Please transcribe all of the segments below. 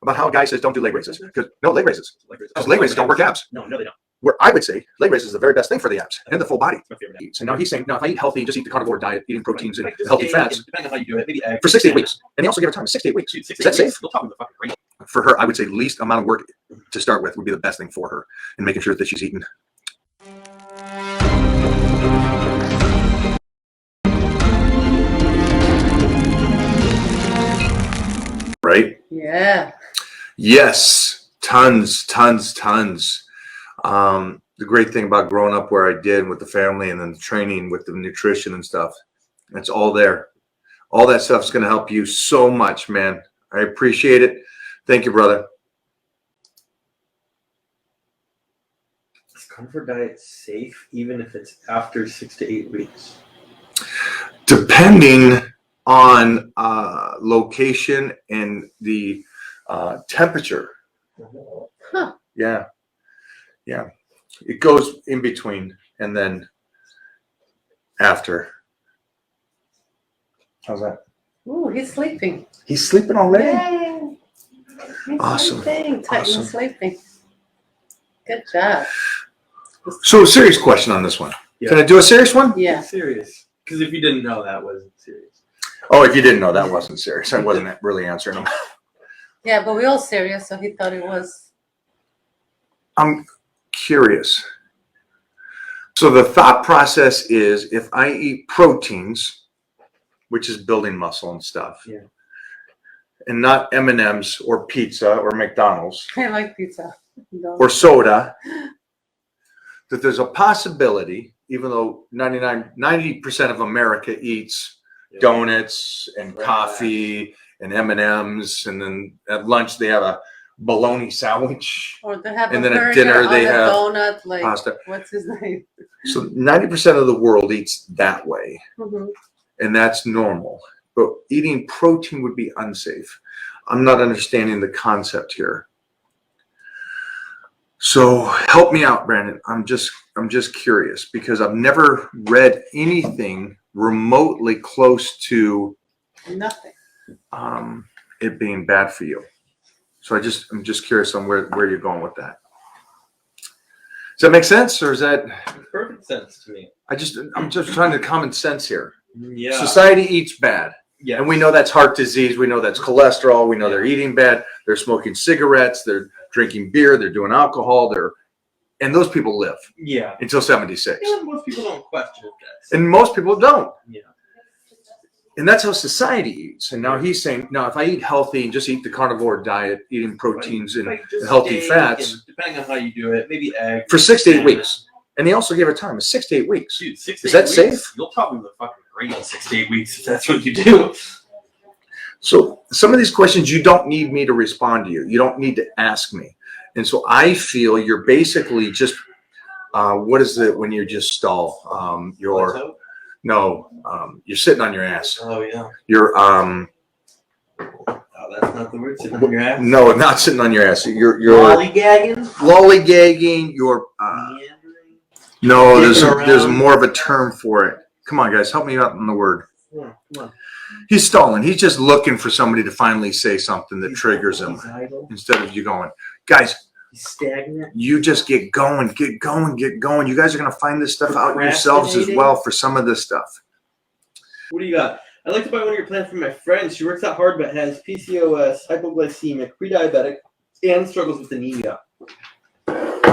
about how a guy says don't do leg raises. Because no, leg raises. Because leg raises don't work abs. No, they don't. Where I would say leg raises is the very best thing for the abs and the full body. So now he's saying, no, if I eat healthy, just eat the carnivore diet, eating proteins and healthy fats, depending on how you do it, maybe for 6 to 8 weeks. And he also gave her time, 6 to 8 weeks. Is that safe? For her, I would say least amount of work to start with would be the best thing for her, and making sure that she's eating. Right? Yeah. Yes. Tons. The great thing about growing up where I did with the family and then the training with the nutrition and stuff, it's all there. All that stuff is going to help you so much, man. I appreciate it. Thank you, brother. Is carnivore diet safe even if it's after 6 to 8 weeks? Depending on location and the temperature. Huh. Yeah. It goes in between and then after. How's that? Ooh, he's sleeping. He's sleeping already? Yay. He's Awesome. Sleeping. Awesome. Sleeping. Good job. So a serious question on this one. Yeah. Can I do a serious one? Yeah. Serious. Because if you didn't know, that wasn't serious. Oh, if you didn't know, that wasn't serious. I wasn't really answering them. Yeah, but we're all serious, so he thought it was. I'm curious. So the thought process is if I eat proteins, which is building muscle and stuff, Yeah. and not M&Ms or pizza or McDonald's I like pizza. No. or soda, that there's a possibility, even though 90% of America eats donuts and coffee and M&Ms, and then at lunch they have a bologna sandwich, Or they have and a then at burger dinner on they a have donut, like pasta. what's his name? So 90% of the world eats that way, Mm-hmm. and that's normal. But eating protein would be unsafe. I'm not understanding the concept here. So help me out, Brandon. I'm just curious because I've never read anything remotely close to Nothing. it being bad for you. So I'm just curious on where you're going with that. Does that make sense, or is that? Makes perfect sense to me. I'm just trying to common sense here. Yeah. Society eats bad. Yeah. And we know that's heart disease. We know that's cholesterol. We know they're eating bad. They're smoking cigarettes. They're drinking beer. They're doing alcohol. And those people live until 76. Yeah, most people don't question that. And most people don't. Yeah. And that's how society eats. And now he's saying, no, if I eat healthy and just eat the carnivore diet, eating proteins and healthy fats. Depending on how you do it, maybe eggs. For 6 to 8 weeks. And he also gave her time, 6 to 8 weeks. Dude, 6 to Is 8 that weeks, safe? You'll probably look fucking great in 6 to 8 weeks if that's what you do. So some of these questions, you don't need me to respond to you. You don't need to ask me. And so I feel you're basically just, what is it when you just stall? You're sitting on your ass. Oh, yeah. You're, Oh, that's not the word, sitting on your ass? no, not sitting on your ass. You're Lollygagging? Lollygagging. You're, Meandering? no, Dicking there's around? more of a term for it. Come on, guys, help me out on the word. Come on. He's stalling. He's just looking for somebody to finally say something that triggers him He's idle. instead of you going, guys, He's stagnant. you just get going. You guys are going to find this stuff out yourselves as well for some of this stuff. What do you got? I'd like to buy one of your plans from my friend. She works out hard but has PCOS, hypoglycemic, pre-diabetic, and struggles with anemia.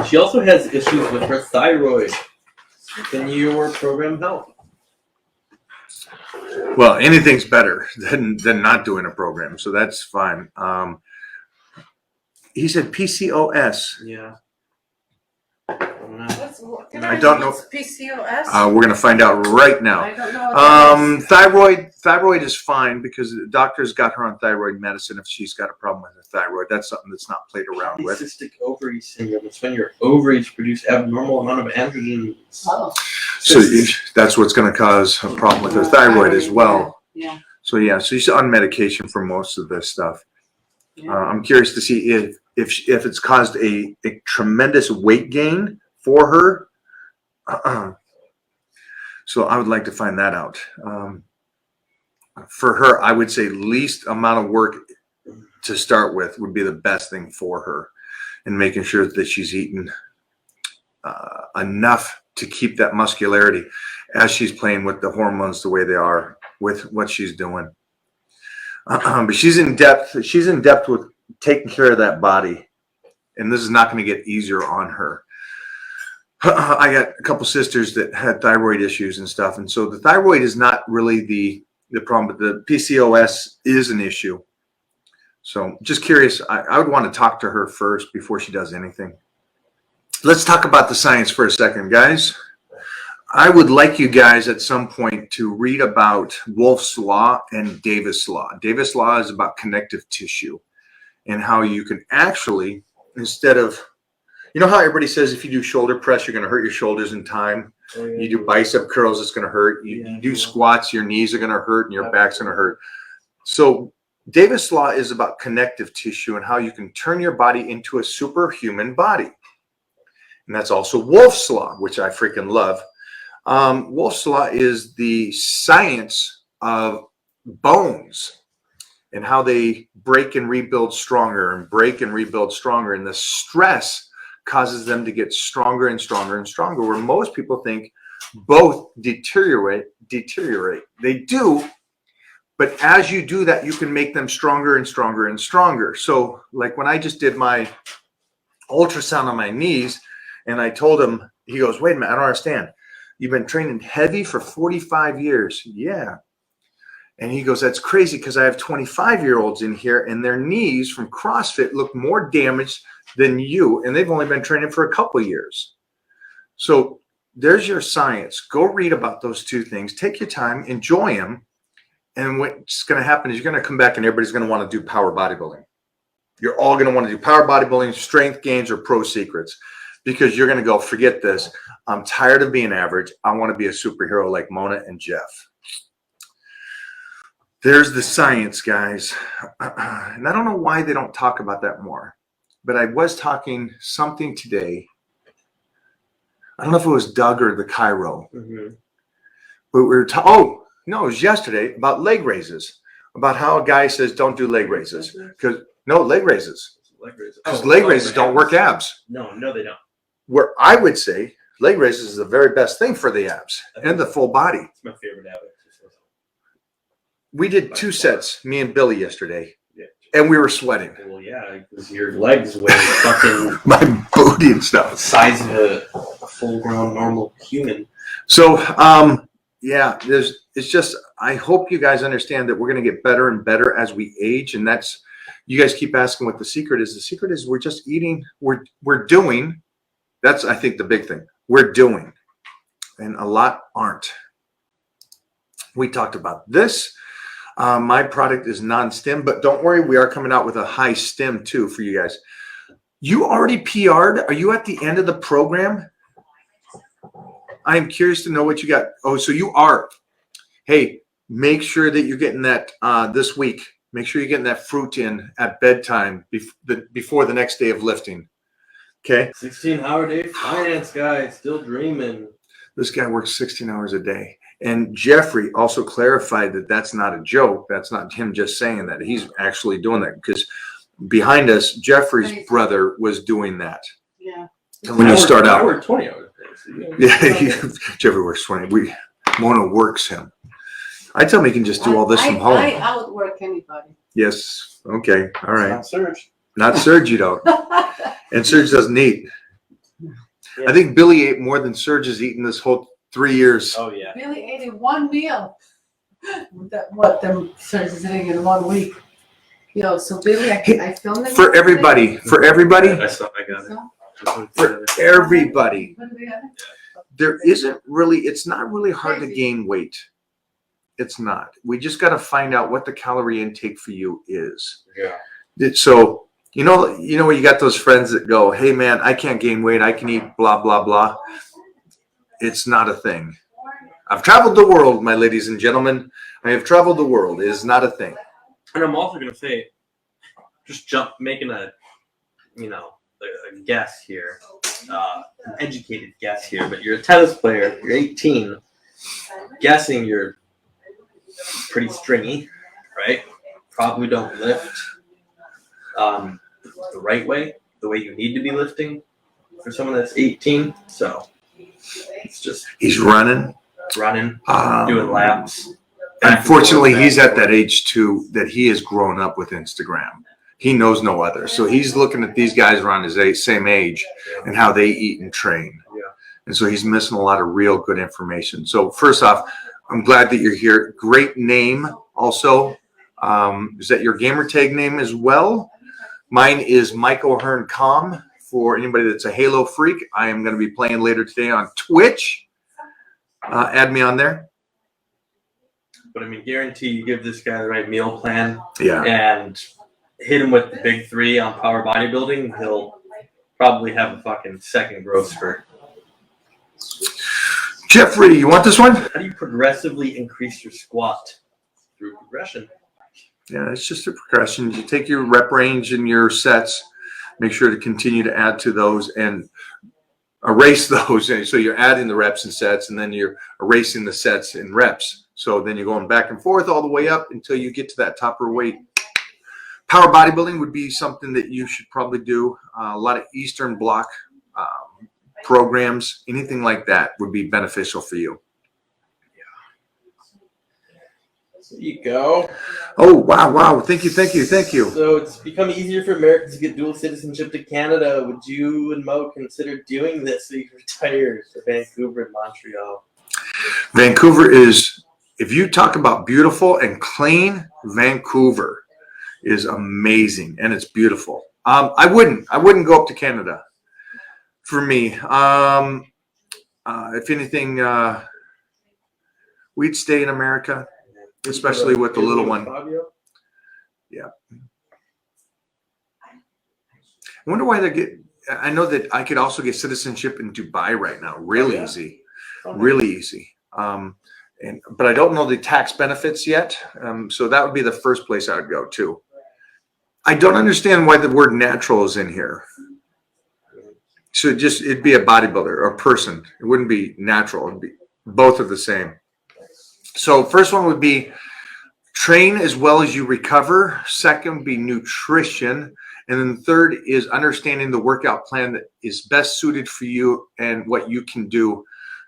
She also has issues with her thyroid. Can your program help? Well, anything's better than not doing a program, so that's fine. He said PCOS. Yeah. I don't know. What's PCOS? We're going to find out right now. I don't know. Thyroid is fine because the doctor's got her on thyroid medicine if she's got a problem with her thyroid. That's something that's not played around with. Polycystic ovary syndrome. It's when your ovaries produce abnormal amount of androgens. Oh. So that's what's going to cause a problem with her thyroid as well. Yeah. So she's on medication for most of this stuff. Yeah. I'm curious to see if it's caused a tremendous weight gain for her. So I would like to find that out. For her, I would say least amount of work to start with would be the best thing for her, and making sure that she's eating enough to keep that muscularity as she's playing with the hormones the way they are with what she's doing. But she's in depth. She's in depth with taking care of that body, and this is not going to get easier on her. I got a couple sisters that had thyroid issues and stuff, and so the thyroid is not really the problem, but the PCOS is an issue. So just curious, I would want to talk to her first before she does anything. Let's talk about the science for a second, guys. I would like you guys at some point to read about Wolff's Law and Davis' Law. Davis' Law is about connective tissue and how you can actually, instead of, you know how everybody says if you do shoulder press, you're going to hurt your shoulders in time. Oh, yeah. You do bicep curls, it's going to hurt. You do squats, your knees are going to hurt and your back's going to hurt. So Davis' Law is about connective tissue and how you can turn your body into a superhuman body. And that's also Wolff's Law, which I freaking love. Wolff's Law is the science of bones and how they break and rebuild stronger and break and rebuild stronger. And the stress causes them to get stronger and stronger and stronger, where most people think both deteriorate. They do, but as you do that, you can make them stronger and stronger and stronger. So like when I just did my ultrasound on my knees and I told him, he goes, wait a minute, I don't understand. You've been training heavy for 45 years. Yeah. And he goes, that's crazy because I have 25-year-olds in here and their knees from CrossFit look more damaged than you. And they've only been training for a couple of years. So there's your science. Go read about those two things. Take your time, enjoy them. And what's going to happen is you're going to come back and everybody's going to want to do power bodybuilding. You're all going to want to do power bodybuilding, strength gains, or pro secrets, because you're going to go, forget this. I'm tired of being average. I want to be a superhero like Mona and Jeff. There's the science, guys. And I don't know why they don't talk about that more, but I was talking something today. I don't know if it was Doug or the Cairo, but we were oh, no, it was yesterday about leg raises, about how a guy says don't do leg raises because leg raises. Because leg raises don't work abs. No, they don't. Where I would say leg raises is the very best thing for the abs and the full body. It's my favorite ab. We did 2 sets, me and Billy yesterday, and we were sweating. Well, yeah, because your legs weigh fucking my booty and stuff. the size of a full-grown normal human. So, yeah, it's just, I hope you guys understand that we're going to get better and better as we age. And that's, you guys keep asking what the secret is. The secret is we're just eating, we're doing. That's, I think, the big thing. We're doing. And a lot aren't. We talked about this. My product is non-stim, but don't worry, we are coming out with a high stim too for you guys. You already PR'd? Are you at the end of the program? I'm curious to know what you got. Oh, so you are. Hey, make sure that you're getting that this week. Make sure you're getting that fruit in at bedtime before the next day of lifting. Okay? 16-hour day finance guy, still dreaming. This guy works 16 hours a day. And Jeffrey also clarified that that's not a joke. That's not him just saying that. He's actually doing that because behind us, Jeffrey's brother was doing that. Yeah. And when you start out, I work 20 hours a day. yeah, Jeffrey works 20. Mona works him. I tell him he can just do all this from home. I outwork anybody. Yes. Okay. All right. Not Serge. Not Serge, you don't. And Serge doesn't eat. Yeah. I think Billy ate more than Serge has eaten this whole 3 years. Oh, yeah. Billy ate in one meal. Them starts eating in 1 week. Yo, so Billy, I filmed it. For everybody, I got it. for everybody, there isn't really, it's not really hard to gain weight. It's not. We just got to find out what the calorie intake for you is. Yeah. So, you know, when you got those friends that go, hey man, I can't gain weight. I can eat blah, blah, blah. It's not a thing. I've traveled the world, my ladies and gentlemen. I have traveled the world. It is not a thing. And I'm also going to say, just making a guess here, an educated guess here, but you're a tennis player, you're 18, guessing you're pretty stringy, right? Probably don't lift the right way, the way you need to be lifting for someone that's 18. So it's just He's running. running, doing laps. Unfortunately, he's at that age too that he has grown up with Instagram. He knows no other. So he's looking at these guys around his same age and how they eat and train. Yeah. And so he's missing a lot of real good information. So first off, I'm glad that you're here. Great name also. Is that your gamer tag name as well? Mine is Michael Hearn Com. For anybody that's a Halo freak, I am going to be playing later today on Twitch. Add me on there. But I mean, guarantee you give this guy the right meal plan Yeah. and hit him with the big 3 on power bodybuilding, he'll probably have a fucking second growth spurt. Jeffrey, you want this one? How do you progressively increase your squat? Through progression. Yeah, it's just a progression. You take your rep range and your sets, make sure to continue to add to those and erase those. So you're adding the reps and sets, and then you're erasing the sets and reps. So then you're going back and forth all the way up until you get to that topper weight. Power bodybuilding would be something that you should probably do. A lot of Eastern Bloc programs, anything like that would be beneficial for you. There you go. Oh, wow. Thank you. So it's become easier for Americans to get dual citizenship to Canada. Would you and Mo consider doing this so you can retire to Vancouver and Montreal? Vancouver is, if you talk about beautiful and clean, Vancouver is amazing and it's beautiful. I wouldn't go up to Canada for me. If anything, we'd stay in America. Especially with the little one. Yeah. I wonder why I know that I could also get citizenship in Dubai right now. Really easy. Really easy. But I don't know the tax benefits yet. So that would be the first place I would go to. I don't understand why the word natural is in here. So it'd be a bodybuilder or a person. It wouldn't be natural. It'd be both are the same. So first one would be train as well as you recover. Second would be nutrition. And then the third is understanding the workout plan that is best suited for you and what you can do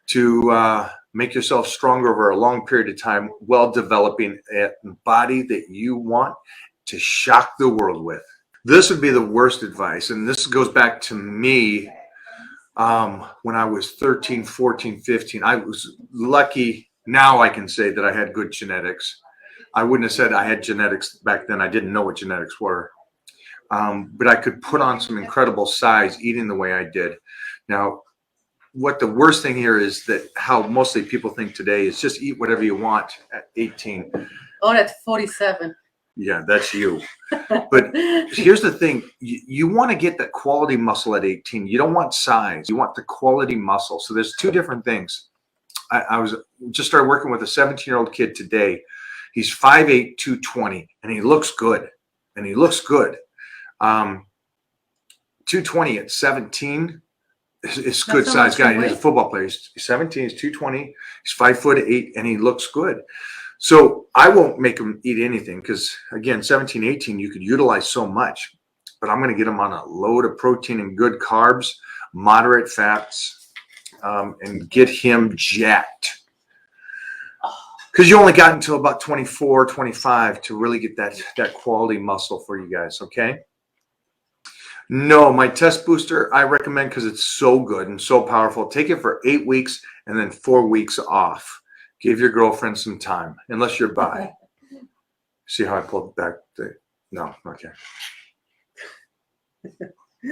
to make yourself stronger over a long period of time while developing a body that you want to shock the world with. This would be the worst advice. And this goes back to me when I was 13, 14, 15. I was lucky. Now I can say that I had good genetics. I wouldn't have said I had genetics back then. I didn't know what genetics were. But I could put on some incredible size eating the way I did. Now, what the worst thing here is that how mostly people think today is just eat whatever you want at 18. Oh, that's 47. Yeah, that's you. But here's the thing. You want to get that quality muscle at 18. You don't want size. You want the quality muscle. So there's two different things. I was just started working with a 17-year-old kid today. He's 5'8", 220, and he looks good. 220 at 17 is a good size guy. He's a football player. He's 17, he's 220, he's 5'8", and he looks good. So I won't make him eat anything because, again, 17, 18, you could utilize so much. But I'm going to get him on a load of protein and good carbs, moderate fats, and get him jacked. Because you only got until about 24, 25 to really get that quality muscle for you guys, okay? No, my test booster, I recommend because it's so good and so powerful. Take it for 8 weeks and then 4 weeks off. Give your girlfriend some time, unless you're bi. See how I pulled back? No, okay.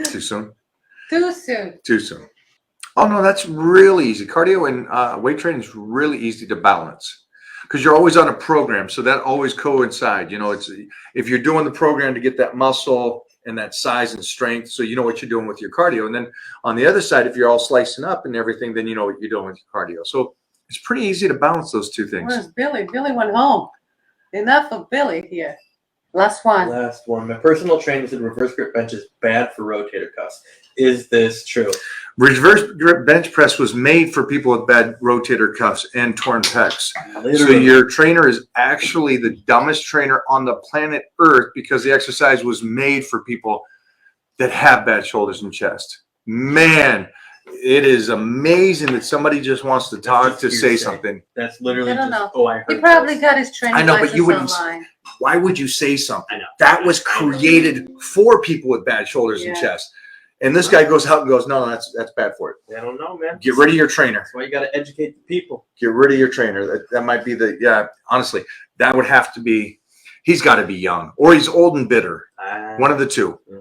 Too soon? Too soon. Too soon. Oh, no, that's really easy. Cardio and weight training is really easy to balance because you're always on a program. So that always coincides. You know, it's if you're doing the program to get that muscle and that size and strength, so you know what you're doing with your cardio. And then on the other side, if you're all slicing up and everything, then you know what you're doing with your cardio. So it's pretty easy to balance those two things. Where's Billy? Billy went home. Enough of Billy here. Last one. Last one. My personal trainer said reverse grip bench is bad for rotator cuffs. Is this true? Reverse grip bench press was made for people with bad rotator cuffs and torn pecs. So Literally. your trainer is actually the dumbest trainer on the planet Earth because the exercise was made for people that have bad shoulders and chest. Man, it is amazing that somebody just wants to talk to say something. That's literally I don't just, know. oh, I heard He probably this. got his training I know, but license you wouldn't- online. Why would you say something? I know. That was created for people with bad shoulders and Yeah. chest. And this guy goes out and goes, no, that's bad for it. I don't know, man. Get rid of your trainer. That's why you got to educate the people. Get rid of your trainer. That might be honestly, that would have to be, he's got to be young or he's old and bitter. One of the two. Yeah.